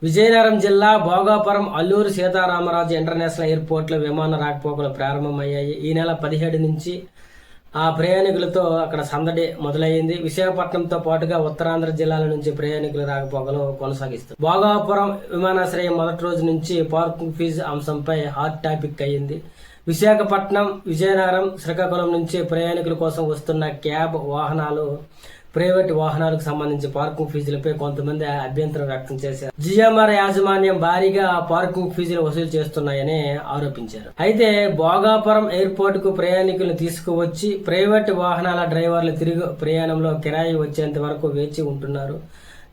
విజయనగరం జిల్లా భోగాపురం అల్లూరు సీతారామరాజు ఇంటర్నేషనల్ ఎయిర్పోర్ట్లో విమాన రాకపోకలు ప్రారంభమయ్యాయి. ఈ నెల 17 నుంచి ఆ ప్రయాణికులతో అక్కడ సందడి మొదలైంది. విశాఖపట్నంతో పాటుగా ఉత్తరాంధ్ర జిల్లాల నుంచి ప్రయాణికుల రాకపోకలు కొనసాగిస్తారు. భోగాపురం విమానాశ్రయం మొదటి రోజు నుంచి పార్కింగ్ ఫీజు అంశంపై హాట్ టాపిక్ అయ్యింది. విశాఖపట్నం, విజయనగరం, శ్రీకాకుళం నుంచి ప్రయాణికుల కోసం వస్తున్న క్యాబ్ వాహనాలు, ప్రైవేట్ వాహనాలకు సంబంధించి పార్కింగ్ ఫీజులపై కొంతమంది అభ్యంతరం వ్యక్తం చేశారు. జిఎంఆర్ యాజమాన్యం భారీగా పార్కింగ్ ఫీజులు వసూలు చేస్తున్నాయని ఆరోపించారు. అయితే భోగాపురం ఎయిర్పోర్ట్ కు ప్రయాణికులను తీసుకువచ్చి ప్రైవేట్ వాహనాల డ్రైవర్లు తిరిగి ప్రయాణంలో కిరాయి వచ్చేంత వరకు వేచి ఉంటున్నారు.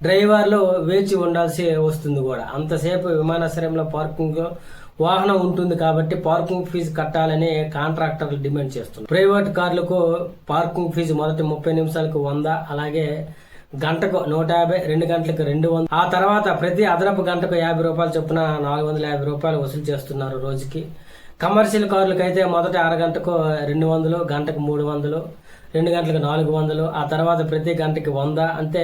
డ్రైవర్లు వేచి ఉండాల్సి వస్తుంది కూడా. అంతసేపు విమానాశ్రయంలో పార్కింగ్ వాహనం ఉంటుంది కాబట్టి పార్కింగ్ ఫీజు కట్టాలని కాంట్రాక్టర్లు డిమాండ్ చేస్తున్నారు. ప్రైవేట్ కార్లకు పార్కింగ్ ఫీజు మొదటి 30 నిమిషాలకు 100, అలాగే గంటకు 150, 2 గంటలకు 200, ఆ తర్వాత ప్రతి అదనపు గంటకు 50 రూపాయలు చొప్పున 450 రూపాయలు వసూలు చేస్తున్నారు రోజుకి. కమర్షియల్ కార్లకు అయితే మొదటి అరగంటకు 200, గంటకు 300, 2 గంటలకు 400, ఆ తర్వాత ప్రతి గంటకి 100, అంతే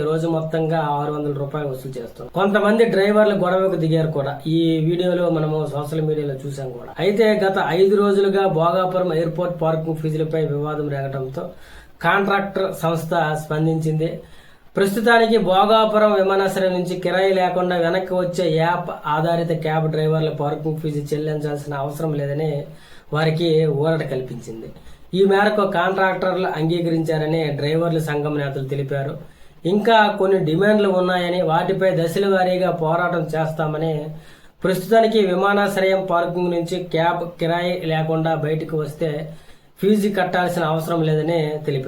రోజు మొత్తంగా 600 రూపాయలు వసూలు చేస్తాం. కొంతమంది డ్రైవర్లు గొడవకు దిగారు కూడా. ఈ వీడియోలో మనము సోషల్ మీడియాలో చూసాం కూడా. అయితే గత 5 రోజులుగా భోగాపురం ఎయిర్పోర్ట్ పార్కింగ్ ఫీజులపై వివాదం రేగడంతో కాంట్రాక్టర్ సంస్థ స్పందించింది. ప్రస్తుతానికి భోగాపురం విమానాశ్రయం నుంచి కిరాయి లేకుండా వెనక్కి వచ్చే యాప్ ఆధారిత క్యాబ్ డ్రైవర్ల పార్కింగ్ ఫీజు చెల్లించాల్సిన అవసరం లేదని వారికి ఊరట కల్పించింది. ఈ మేరకు కాంట్రాక్టర్లు అంగీకరించారని డ్రైవర్ల సంఘం నేతలు తెలిపారు. ఇంకా కొన్ని డిమాండ్లు ఉన్నాయని, వాటిపై దశల వారీగా పోరాటం చేస్తామని, ప్రస్తుతానికి విమానాశ్రయం పార్కింగ్ నుంచి క్యాబ్ కిరాయి లేకుండా బయటకు వస్తే ఫీజు కట్టాల్సిన అవసరం లేదని తెలిపారు.